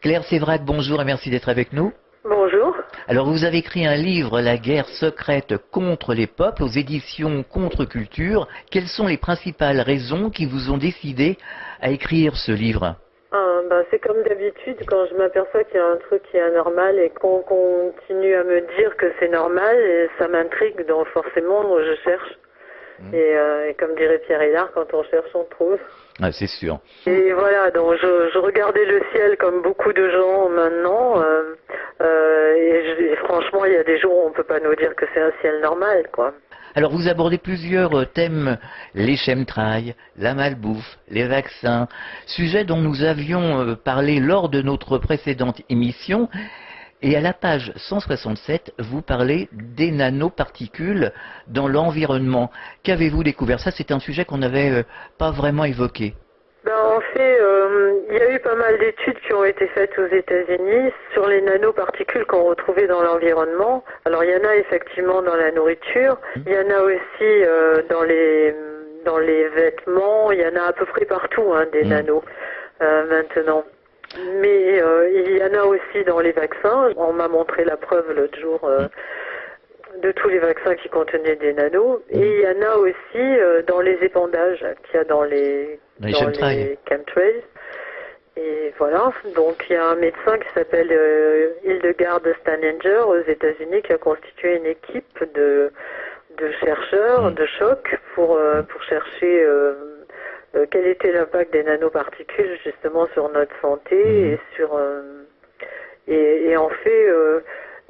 Claire Sévrac, bonjour et merci d'être avec nous. Bonjour. Alors vous avez écrit un livre, La guerre secrète contre les peuples, aux éditions Contre-Culture. Quelles sont les principales raisons qui vous ont décidé à écrire ce livre? C'est comme d'habitude, quand je m'aperçois qu'il y a un truc qui est anormal et qu'on continue à me dire que c'est normal, et ça m'intrigue, donc forcément je cherche. Et comme dirait Pierre Hélard, quand on cherche, on trouve. Ah, c'est sûr. Et voilà, donc je regardais le ciel comme beaucoup de gens maintenant, et franchement, il y a des jours où on peut pas nous dire que c'est un ciel normal, quoi. Alors vous abordez plusieurs thèmes, les chemtrails, la malbouffe, les vaccins, sujet dont nous avions parlé lors de notre précédente émission. Et à la page 167, vous parlez des nanoparticules dans l'environnement. Qu'avez-vous découvert? Ça, c'est un sujet qu'on n'avait pas vraiment évoqué. En fait, il y a eu pas mal d'études qui ont été faites aux États-Unis sur les nanoparticules qu'on retrouvait dans l'environnement. Alors, il y en a effectivement dans la nourriture, il y en a aussi dans les vêtements, il y en a à peu près partout, hein, des nanos maintenant. Mais il y en a aussi dans les vaccins. On m'a montré la preuve l'autre jour de tous les vaccins qui contenaient des nanos. Et il y en a aussi dans les épandages qu'il y a dans les chemtrails. Et voilà, donc il y a un médecin qui s'appelle Hildegard Staninger aux États-Unis qui a constitué une équipe de chercheurs de choc pour chercher quel était l'impact des nanoparticules justement sur notre santé et sur et en fait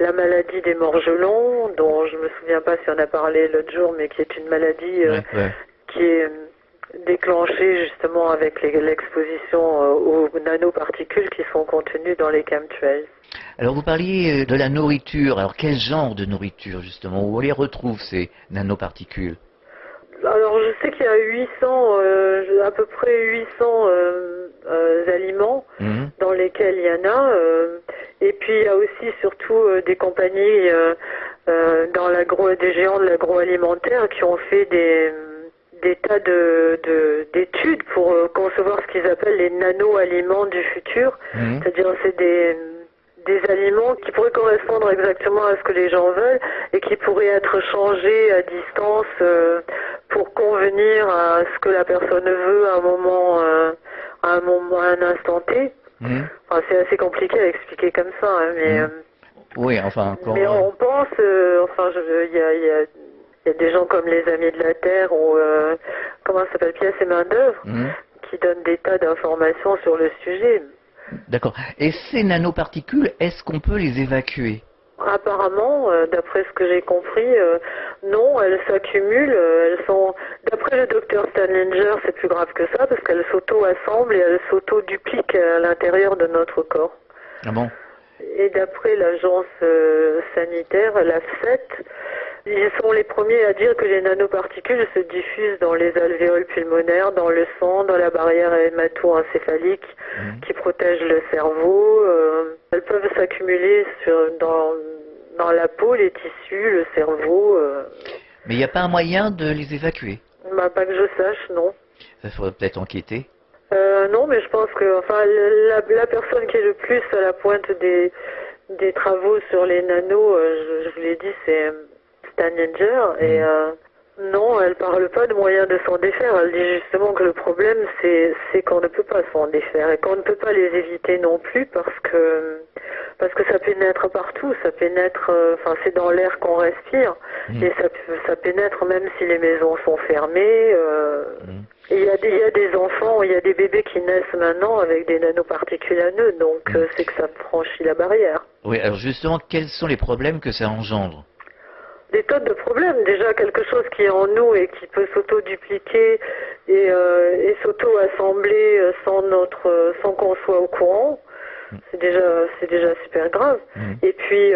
la maladie des morgelons, dont je me souviens pas si on a parlé l'autre jour, mais qui est une maladie qui est déclenchée justement avec l'exposition aux nanoparticules qui sont contenues dans les chemtrails. Alors vous parliez de la nourriture. Alors quel genre de nourriture justement? Où on les retrouve ces nanoparticules? Alors je sais qu'il y a 800, à peu près 800 aliments dans lesquels il y en a. Et puis il y a aussi surtout des compagnies des géants de l'agroalimentaire qui ont fait des tas d'études pour concevoir ce qu'ils appellent les nano-aliments du futur. C'est-à-dire c'est des aliments qui pourraient correspondre exactement à ce que les gens veulent et qui pourraient être changés à distance pour convenir à ce que la personne veut à un instant T. Enfin, c'est assez compliqué à expliquer comme ça, hein, mais oui, enfin encore. Mais on pense, il y a des gens comme les Amis de la Terre ou comment ça s'appelle, Pièces et main d'œuvre, qui donnent des tas d'informations sur le sujet. D'accord. Et ces nanoparticules, est-ce qu'on peut les évacuer? Apparemment, d'après ce que j'ai compris, non, elles s'accumulent. Elles sont, d'après le docteur Staninger, c'est plus grave que ça parce qu'elles s'auto-assemblent et elles s'auto-dupliquent à l'intérieur de notre corps. Ah bon? Et d'après l'agence sanitaire, l'AFSET, ils sont les premiers à dire que les nanoparticules se diffusent dans les alvéoles pulmonaires, dans le sang, dans la barrière hémato-encéphalique qui protège le cerveau. Elles peuvent s'accumuler dans la peau, les tissus, le cerveau. Mais il n'y a pas un moyen de les évacuer? Pas que je sache, non. Il faudrait peut-être enquêter. Non, mais je pense que la personne qui est le plus à la pointe des travaux sur les nanos, je vous l'ai dit, c'est Staninger. Et non, elle parle pas de moyens de s'en défaire. Elle dit justement que le problème, c'est qu'on ne peut pas s'en défaire et qu'on ne peut pas les éviter non plus parce que ça pénètre partout. Ça pénètre, c'est dans l'air qu'on respire et ça pénètre même si les maisons sont fermées. Et il y a des enfants, il y a des bébés qui naissent maintenant avec des nanoparticules à eux, donc c'est que ça franchit la barrière. Oui, alors justement, quels sont les problèmes que ça engendre? Des tonnes de problèmes. Déjà quelque chose qui est en nous et qui peut s'auto-dupliquer et s'auto-assembler sans qu'on soit au courant. C'est déjà super grave. Et puis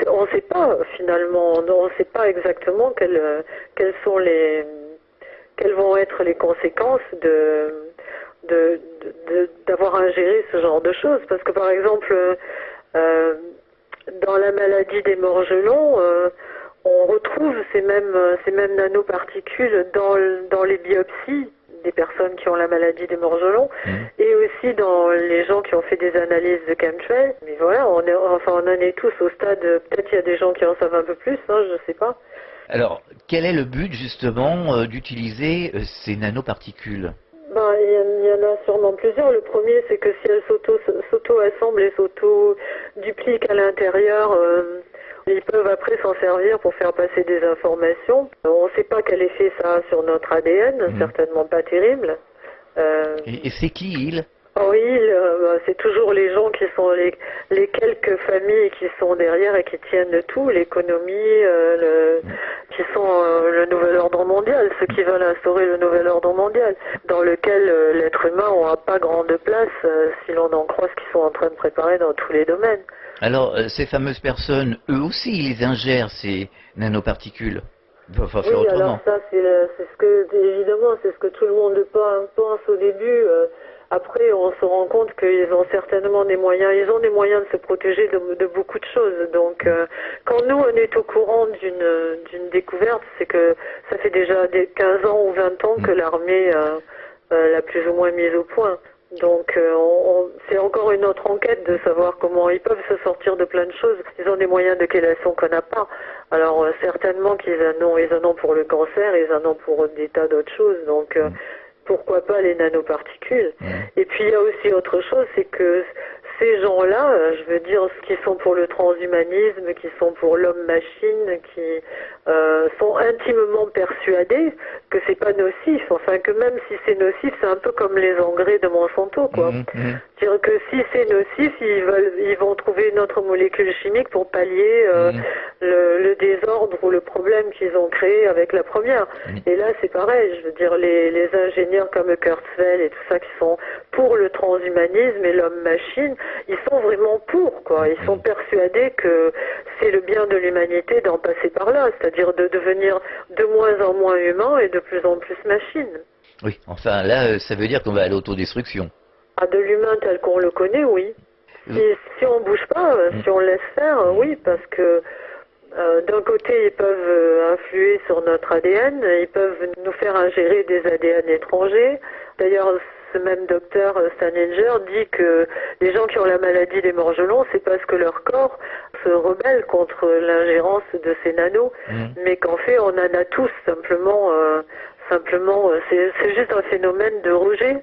on sait pas finalement, on sait pas exactement quelles vont être les conséquences d'avoir ingéré ce genre de choses. Parce que par exemple, dans la maladie des morgelons, on retrouve ces mêmes nanoparticules dans les biopsies des personnes qui ont la maladie des morgelons et aussi aussi dans les gens qui ont fait des analyses de chemtrails. Mais voilà, on en est tous au stade, peut-être il y a des gens qui en savent un peu plus, hein, je sais pas. Alors, quel est le but justement d'utiliser ces nanoparticules? Ben, il y en a sûrement plusieurs. Le premier, c'est que si elles s'auto-assemblent et s'auto-dupliquent à l'intérieur, ils peuvent après s'en servir pour faire passer des informations. On ne sait pas quel effet ça a sur notre ADN, certainement pas terrible. Et c'est qui ils? Oh oui, c'est toujours les gens qui sont les quelques familles qui sont derrière et qui tiennent le tout, l'économie, qui sont le nouvel ordre mondial, ceux qui veulent instaurer le nouvel ordre mondial, dans lequel l'être humain n'aura pas grande place si l'on en croit ce qu'ils sont en train de préparer dans tous les domaines. Alors, ces fameuses personnes, eux aussi, ils ingèrent ces nanoparticules. Il va falloir faire Oui, autrement. alors ça, c'est ce que, évidemment, c'est ce que tout le monde pense au début. Après, on se rend compte qu'ils ont certainement des moyens. Ils ont des moyens de se protéger de beaucoup de choses. Donc, quand nous, on est au courant d'une découverte, c'est que ça fait déjà 15 ans ou 20 ans que l'armée l'a plus ou moins mise au point. Donc, c'est encore une autre enquête de savoir comment ils peuvent se sortir de plein de choses. Ils ont des moyens de chélation qu'on n'a pas. Alors, certainement qu'ils en ont pour le cancer, ils en ont pour des tas d'autres choses. Donc, pourquoi pas les nanoparticules. Et puis, il y a aussi autre chose, c'est que ces gens-là, je veux dire, qui sont pour le transhumanisme, qui sont pour l'homme-machine, qui sont intimement persuadés que c'est pas nocif, enfin que même si c'est nocif, c'est un peu comme les engrais de Monsanto, quoi. C'est-à-dire que si c'est nocif, ils vont trouver une autre molécule chimique pour pallier le désordre ou le problème qu'ils ont créé avec la première. Et là, c'est pareil, je veux dire, les ingénieurs comme Kurzweil et tout ça qui sont pour le transhumanisme et l'homme-machine, ils sont vraiment pour, quoi. Ils sont persuadés que c'est le bien de l'humanité d'en passer par là, c'est-à-dire de devenir de moins en moins humain et de plus en plus machine. Oui, enfin là, ça veut dire qu'on va à l'autodestruction. Ah, de l'humain tel qu'on le connaît, oui. Si on bouge pas, si on laisse faire, oui, parce que d'un côté, ils peuvent influer sur notre ADN, ils peuvent nous faire ingérer des ADN étrangers. D'ailleurs, ce même docteur Staninger dit que les gens qui ont la maladie des morgelons, c'est parce que leur corps se rebelle contre l'ingérence de ces nanos, mais qu'en fait, on en a tous simplement. C'est juste un phénomène de rejet,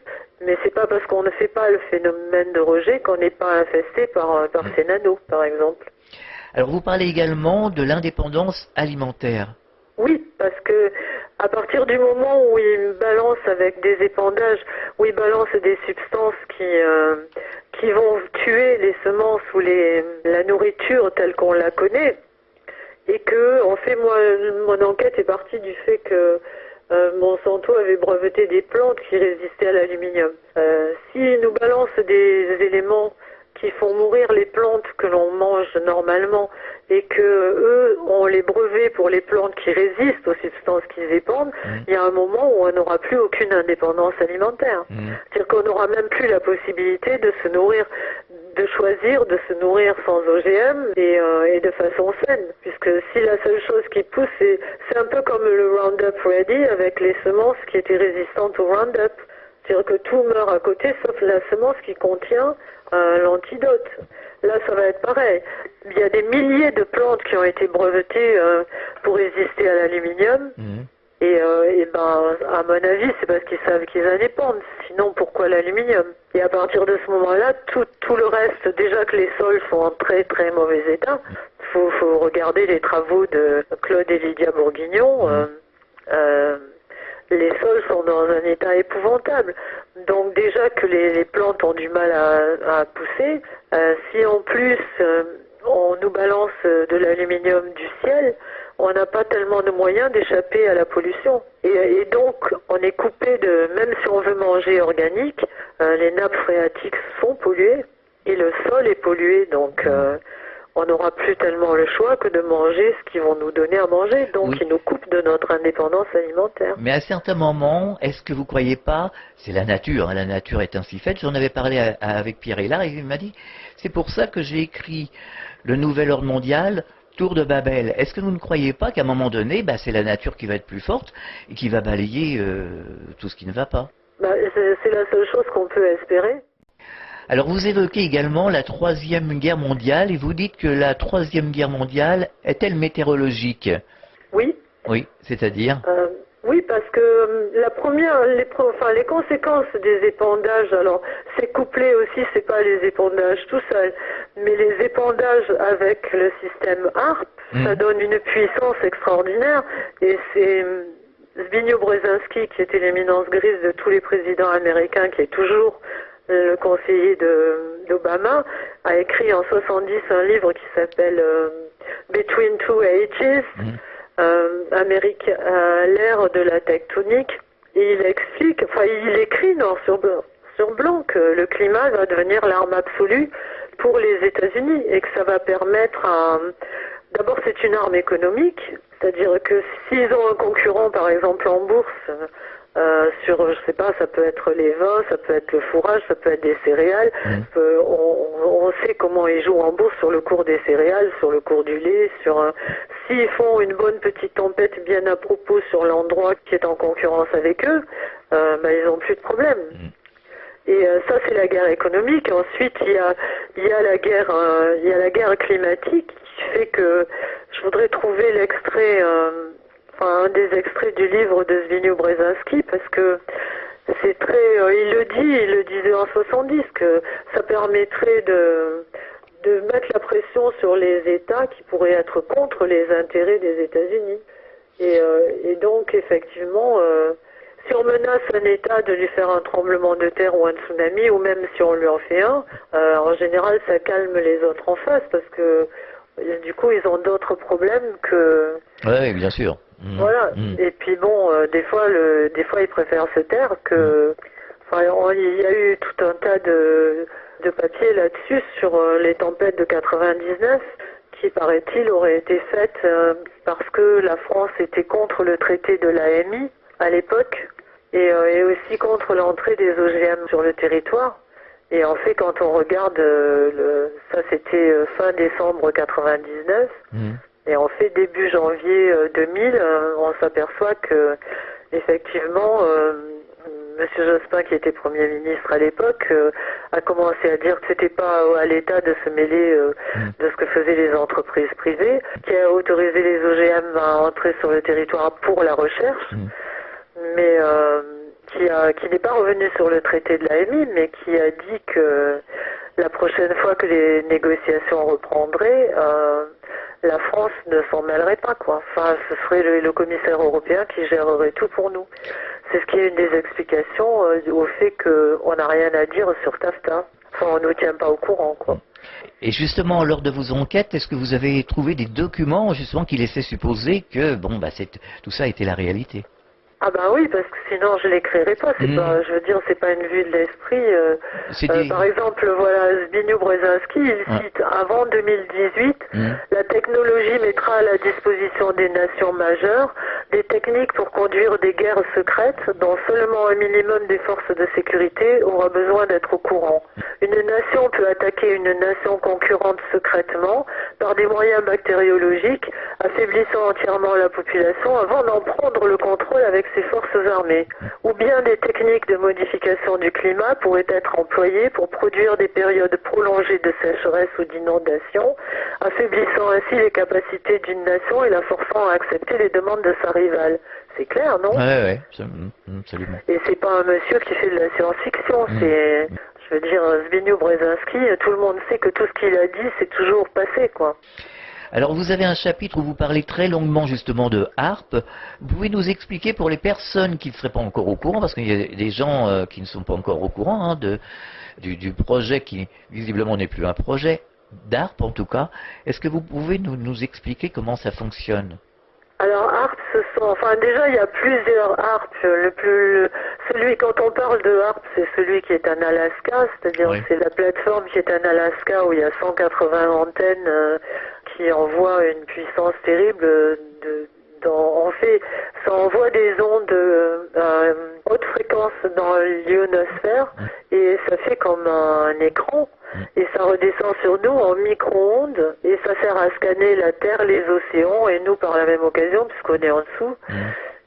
mais c'est pas parce qu'on ne fait pas le phénomène de rejet qu'on n'est pas infesté par ces nanos, par exemple. Alors, vous parlez également de l'indépendance alimentaire. Oui, parce que à partir du moment où ils balancent avec des épandages, où ils balancent des substances qui vont tuer les semences ou la nourriture telle qu'on la connaît, et que, en fait, moi, mon enquête est partie du fait que Monsanto avait breveté des plantes qui résistaient à l'aluminium. S'ils nous balancent des éléments qui font mourir les plantes que l'on mange normalement et que eux ont les brevets pour les plantes qui résistent aux substances qu'ils épandent, il y a un moment où on n'aura plus aucune indépendance alimentaire. C'est-à-dire qu'on n'aura même plus la possibilité de se nourrir, de choisir de se nourrir sans OGM et de façon saine, puisque si la seule chose qui pousse, c'est un peu comme le Roundup Ready avec les semences qui étaient résistantes au Roundup. C'est-à-dire que tout meurt à côté sauf la semence qui contient l'antidote. Là, ça va être pareil. Il y a des milliers de plantes qui ont été brevetées pour résister à l'aluminium. Et ben, à mon avis, c'est parce qu'ils savent qu'ils en dépendent. Sinon, pourquoi l'aluminium? Et à partir de ce moment-là, tout le reste, déjà que les sols sont en très très mauvais état, faut regarder les travaux de Claude et Lydia Bourguignon. Les sols sont dans un état épouvantable. Donc déjà que les plantes ont du mal à pousser, si en plus on nous balance de l'aluminium du ciel, on n'a pas tellement de moyens d'échapper à la pollution. Et donc on est coupé même si on veut manger organique, les nappes phréatiques sont polluées et le sol est pollué. Donc on n'aura plus tellement le choix que de manger ce qu'ils vont nous donner à manger. Donc, ils nous coupent de notre indépendance alimentaire. Mais à certains moments, est-ce que vous croyez pas, c'est la nature, hein, la nature est ainsi faite. J'en avais parlé avec Pierre Hélard et il m'a dit, c'est pour ça que j'ai écrit le nouvel ordre mondial, Tour de Babel. Est-ce que vous ne croyez pas qu'à un moment donné, c'est la nature qui va être plus forte et qui va balayer tout ce qui ne va pas? C'est la seule chose qu'on peut espérer. Alors vous évoquez également la Troisième Guerre mondiale et vous dites que la Troisième Guerre mondiale est-elle météorologique? Oui. Oui, c'est-à-dire? Oui, parce que la première, les conséquences des épandages, alors c'est couplé aussi, c'est pas les épandages tout seul, mais les épandages avec le système HARP, ça donne une puissance extraordinaire, et c'est Zbigniew Brzezinski, qui était l'éminence grise de tous les présidents américains, qui est toujours le conseiller d'Obama, a écrit en 70 un livre qui s'appelle Between Two Ages, l'ère de la tectonique, et il explique, enfin il écrit noir sur blanc que le climat va devenir l'arme absolue pour les États-Unis et que ça va permettre d'abord c'est une arme économique, c'est-à-dire que s'ils ont un concurrent par exemple en bourse sur, je sais pas, ça peut être les vins, ça peut être le fourrage, ça peut être des céréales. On sait comment ils jouent en bourse sur le cours des céréales, sur le cours du lait, s'ils font une bonne petite tempête bien à propos sur l'endroit qui est en concurrence avec eux, ils n'ont plus de problème. Et ça c'est la guerre économique. Ensuite il y a la guerre climatique qui fait que je voudrais trouver l'extrait. Un des extraits du livre de Zbigniew Brzezinski, parce que c'est très, il le disait en 70, que ça permettrait de mettre la pression sur les États qui pourraient être contre les intérêts des États-Unis. Et donc, effectivement, si on menace un État de lui faire un tremblement de terre ou un tsunami, ou même si on lui en fait un, en général, ça calme les autres en face, parce que du coup, ils ont d'autres problèmes que... Oui, bien sûr. Voilà. Et puis bon, des fois ils préfèrent se taire que. Enfin, il y a eu tout un tas de papiers là-dessus sur les tempêtes de 99 qui, paraît-il, auraient été faites parce que la France était contre le traité de l'AMI à l'époque et aussi contre l'entrée des OGM sur le territoire. Et en fait, quand on regarde, ça c'était fin décembre 99. Et en fait, début janvier 2000, on s'aperçoit que, effectivement, M. Jospin, qui était Premier ministre à l'époque, a commencé à dire que c'était pas à l'État de se mêler de ce que faisaient les entreprises privées, qui a autorisé les OGM à entrer sur le territoire pour la recherche, mais qui n'est pas revenu sur le traité de l'AMI, mais qui a dit que la prochaine fois que les négociations reprendraient, la France ne s'en mêlerait pas, quoi. Enfin, ce serait le commissaire européen qui gérerait tout pour nous. C'est ce qui est une des explications au fait qu'on n'a rien à dire sur TAFTA. Enfin, on ne nous tient pas au courant, quoi. Et justement, lors de vos enquêtes, est-ce que vous avez trouvé des documents justement qui laissaient supposer que tout ça était la réalité? Ah ben oui, parce que sinon je l'écrirais pas. C'est pas, je veux dire, c'est pas une vue de l'esprit. Par exemple, voilà, Zbigniew Brzezinski, il cite avant 2018, la technologie mettra à la disposition des nations majeures des techniques pour conduire des guerres secrètes dont seulement un minimum des forces de sécurité aura besoin d'être au courant. Une nation peut attaquer une nation concurrente secrètement par des moyens bactériologiques, affaiblissant entièrement la population avant d'en prendre le contrôle avec ses forces armées. Ou bien des techniques de modification du climat pourraient être employées pour produire des périodes prolongées de sécheresse ou d'inondation, affaiblissant ainsi les capacités d'une nation et la forçant à accepter les demandes de sa rivale. C'est clair, non? Oui, absolument. Et c'est pas un monsieur qui fait de la science-fiction, c'est... Je veux dire, Zbigniew Brzezinski, tout le monde sait que tout ce qu'il a dit, c'est toujours passé, quoi. Alors vous avez un chapitre où vous parlez très longuement justement de HARP. Vous pouvez nous expliquer pour les personnes qui ne seraient pas encore au courant, parce qu'il y a des gens qui ne sont pas encore au courant du projet qui visiblement n'est plus un projet, d'HARP en tout cas. Est-ce que vous pouvez nous expliquer comment ça fonctionne? Alors HARP, déjà il y a plusieurs HARP. Celui, quand on parle de HARP, c'est celui qui est en Alaska, c'est-à-dire c'est la plateforme qui est en Alaska où il y a 180 antennes qui envoient une puissance terrible. En fait, ça envoie des ondes haute fréquence dans l'ionosphère et ça fait comme un écran. Et ça redescend sur nous en micro-ondes et ça sert à scanner la Terre, les océans et nous par la même occasion puisqu'on est en dessous.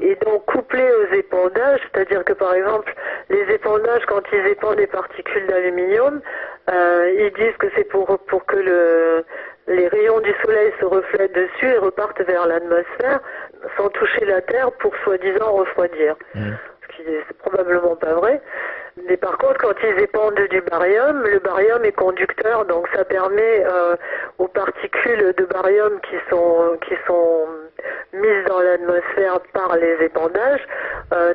Et donc couplé aux épandages, c'est-à-dire que par exemple les épandages quand ils épandent des particules d'aluminium, Ils disent que c'est pour que les rayons du soleil se reflètent dessus et repartent vers l'atmosphère sans toucher la Terre pour soi-disant refroidir. Ce qui est probablement pas vrai. Mais par contre, quand ils épandent du barium, le barium est conducteur, donc ça permet aux particules de barium qui sont mises dans l'atmosphère par les épandages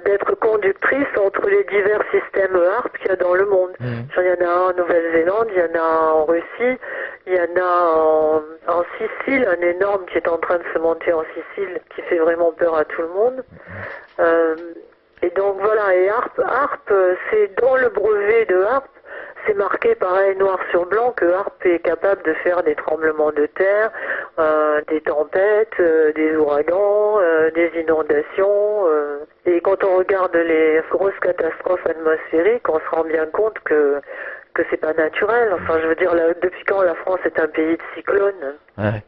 d'être conductrices entre les divers systèmes HAARP qu'il y a dans le monde. Il y en a un en Nouvelle-Zélande, il y en a un en Russie, il y en a en Sicile, un énorme qui est en train de se monter en Sicile, qui fait vraiment peur à tout le monde. Et donc voilà, et HAARP, c'est dans le brevet de HAARP, c'est marqué pareil noir sur blanc que HAARP est capable de faire des tremblements de terre, des tempêtes, des ouragans, des inondations. Et quand on regarde les grosses catastrophes atmosphériques, on se rend bien compte que c'est pas naturel. Enfin, je veux dire, depuis quand la France est un pays de cyclones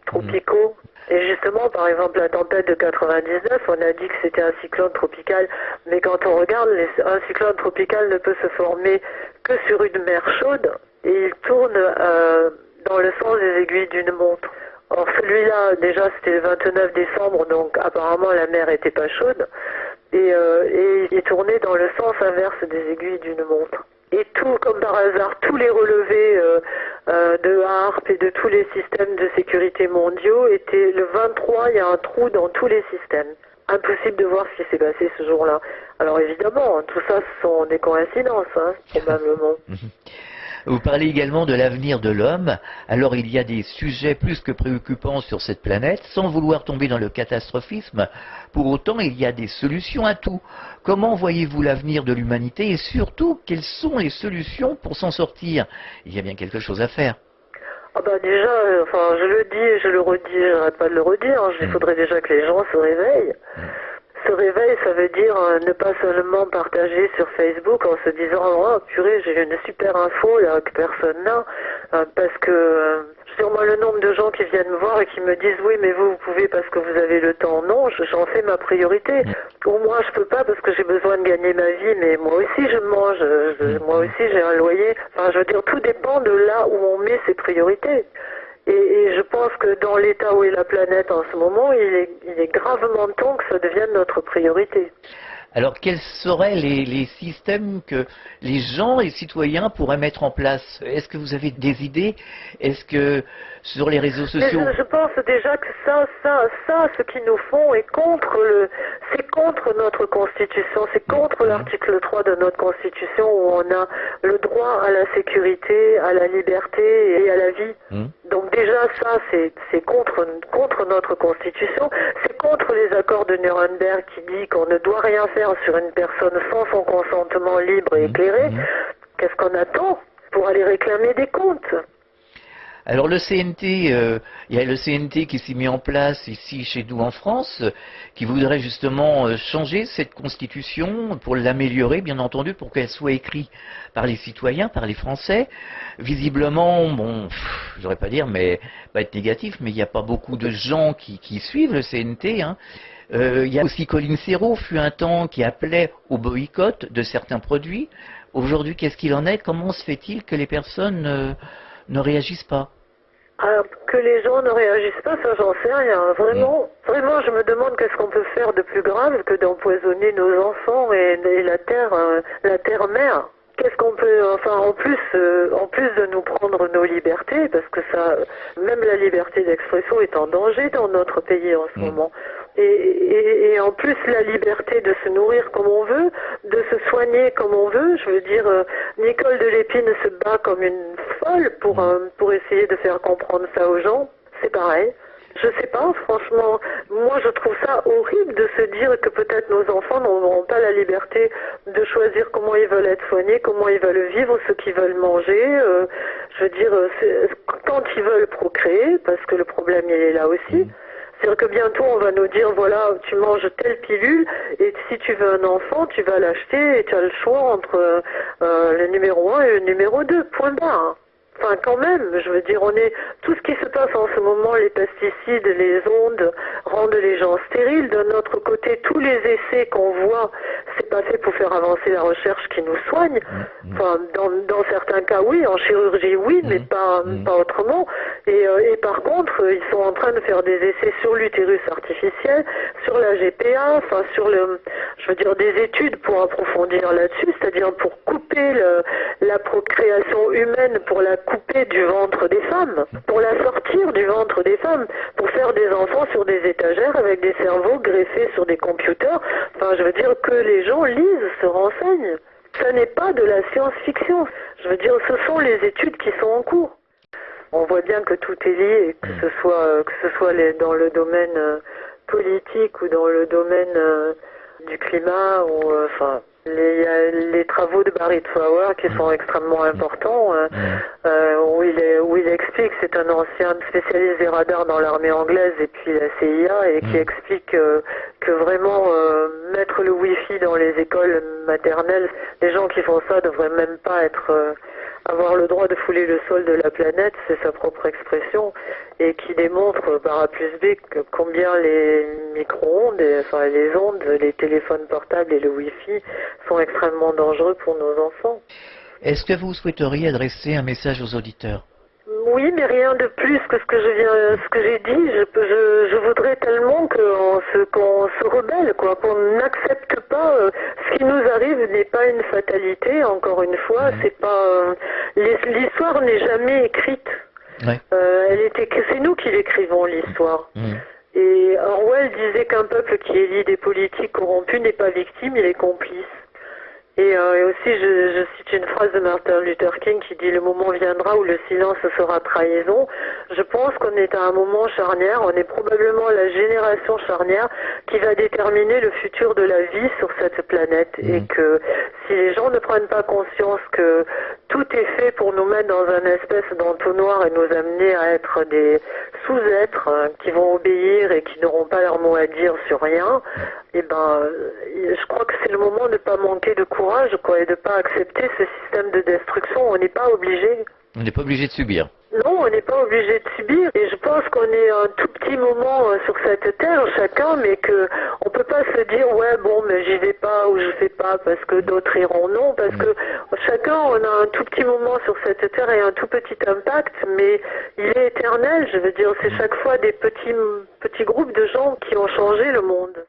tropicaux? Et justement, par exemple, la tempête de 99, on a dit que c'était un cyclone tropical, mais quand on regarde, un cyclone tropical ne peut se former que sur une mer chaude, et il tourne dans le sens des aiguilles d'une montre. Or, celui-là, déjà, c'était le 29 décembre, donc apparemment la mer était pas chaude, et il tournait dans le sens inverse des aiguilles d'une montre. Et tout, comme par hasard, tous les relevés de HAARP et de tous les systèmes de sécurité mondiaux étaient le 23, il y a un trou dans tous les systèmes. Impossible de voir ce qui s'est passé ce jour-là. Alors évidemment, tout ça, ce sont des coïncidences, probablement. Vous parlez également de l'avenir de l'homme. Alors il y a des sujets plus que préoccupants sur cette planète, sans vouloir tomber dans le catastrophisme. Pour autant, il y a des solutions à tout. Comment voyez-vous l'avenir de l'humanité et surtout, quelles sont les solutions pour s'en sortir? Il y a bien quelque chose à faire. Ah bah déjà, enfin je le dis et je le redis, j'arrête pas de le redire, il faudrait déjà que les gens se réveillent. Se réveiller, ça veut dire ne pas seulement partager sur Facebook en se disant « Oh purée, j'ai une super info là, que personne n'a parce que sur moi le nombre de gens qui viennent me voir et qui me disent « Oui, mais vous pouvez parce que vous avez le temps. » Non, j'en fais ma priorité. Ou moi, je peux pas parce que j'ai besoin de gagner ma vie, mais moi aussi je mange, moi aussi j'ai un loyer. Enfin, je veux dire, tout dépend de là où on met ses priorités. Et je pense que dans l'état où est la planète en ce moment, il est gravement temps que ça devienne notre priorité. Alors, quels seraient les systèmes que les gens, les citoyens pourraient mettre en place? Est-ce que vous avez des idées? Est-ce que sur les réseaux sociaux... Mais je pense déjà que ça, ce qu'ils nous font est c'est contre notre Constitution, c'est contre l'article 3 de notre Constitution où on a le droit à la sécurité, à la liberté et à la vie. Donc déjà ça, c'est contre notre Constitution, c'est contre les accords de Nuremberg qui dit qu'on ne doit rien faire sur une personne sans son consentement libre et éclairé. Qu'est-ce qu'on attend pour aller réclamer des comptes? Alors le CNT, il y a le CNT qui s'est mis en place ici chez nous en France, qui voudrait justement changer cette constitution pour l'améliorer, bien entendu, pour qu'elle soit écrite par les citoyens, par les Français. Visiblement, bon, je voudrais pas dire, mais pas être négatif, mais il n'y a pas beaucoup de gens qui suivent le CNT. Il y a aussi Colin Serrault, fut un temps, qui appelait au boycott de certains produits. Aujourd'hui, qu'est-ce qu'il en est? Comment se fait-il que les personnes ne réagissent pas? Que les gens ne réagissent pas, ça j'en sais rien. Vraiment, je me demande qu'est-ce qu'on peut faire de plus grave que d'empoisonner nos enfants et la terre mère. Qu'est-ce qu'on peut, enfin en plus de nous prendre nos libertés, parce que ça, même la liberté d'expression est en danger dans notre pays en ce moment. Et en plus la liberté de se nourrir comme on veut, de se soigner comme on veut. Je veux dire, Nicole de Lépine se bat comme une folle pour essayer de faire comprendre ça aux gens. C'est pareil. Je sais pas, franchement, moi je trouve ça horrible de se dire que peut-être nos enfants n'auront pas la liberté de choisir comment ils veulent être soignés, comment ils veulent vivre, ce qu'ils veulent manger. Je veux dire, quand ils veulent procréer, parce que le problème il est là aussi. C'est-à-dire que bientôt on va nous dire, voilà, tu manges telle pilule et si tu veux un enfant, tu vas l'acheter et tu as le choix entre le numéro 1 et le numéro 2, point barre. Enfin, quand même, je veux dire, tout ce qui se passe en ce moment, les pesticides, les ondes, rendent les gens stériles. D'un autre côté, tous les essais qu'on voit, c'est pas fait pour faire avancer la recherche qui nous soigne. Enfin, dans certains cas, oui, en chirurgie, oui, mais pas autrement. Et par contre, ils sont en train de faire des essais sur l'utérus artificiel, sur la GPA, enfin, je veux dire, des études pour approfondir là-dessus, c'est-à-dire pour couper la procréation humaine, pour la couper du ventre des femmes, pour la sortir du ventre des femmes, pour faire des enfants sur des étagères avec des cerveaux greffés sur des computers. Enfin, je veux dire que les gens lisent, se renseignent. Ça n'est pas de la science-fiction. Je veux dire, ce sont les études qui sont en cours. On voit bien que tout est lié, que ce soit dans le domaine politique ou dans le domaine du climat, ou enfin. Il y a les travaux de Barry Flower qui sont extrêmement importants, où il explique, c'est un ancien spécialiste des radars dans l'armée anglaise et puis la CIA, et qui explique que vraiment mettre le Wi-Fi dans les écoles maternelles, les gens qui font ça devraient même pas avoir le droit de fouler le sol de la planète, c'est sa propre expression, et qui démontre par A plus B combien les micro-ondes, enfin les ondes, les téléphones portables et le Wi-Fi sont extrêmement dangereux pour nos enfants. Est-ce que vous souhaiteriez adresser un message aux auditeurs? Oui, mais rien de plus que ce que j'ai dit. Je voudrais tellement qu'on se rebelle, quoi, qu'on n'accepte pas ce qui nous arrive n'est pas une fatalité. Encore une fois, c'est pas l'histoire n'est jamais écrite. Ouais. C'est nous qui l'écrivons, l'histoire. Et Orwell disait qu'un peuple qui élit des politiques corrompus n'est pas victime, il est complice. Et aussi, je cite une phrase de Martin Luther King qui dit « Le moment viendra où le silence sera trahison ». Je pense qu'on est à un moment charnière, on est probablement la génération charnière qui va déterminer le futur de la vie sur cette planète. Et que si les gens ne prennent pas conscience que tout est fait pour nous mettre dans un espèce d'entonnoir et nous amener à être des sous-êtres qui vont obéir et qui n'auront pas leur mot à dire sur rien, et ben, je crois que c'est le moment de ne pas manquer de courage, quoi, et de ne pas accepter ce système de destruction. On n'est pas obligé. On n'est pas obligé de subir. Non, on n'est pas obligé de subir. Et je pense qu'on est un tout petit moment sur cette terre, chacun, mais que on peut pas se dire ouais bon, mais j'y vais pas ou je fais pas parce que d'autres iront. Non, parce que chacun on a un tout petit moment sur cette terre et un tout petit impact, mais il est éternel. Je veux dire, c'est chaque fois des petits groupes de gens qui ont changé le monde.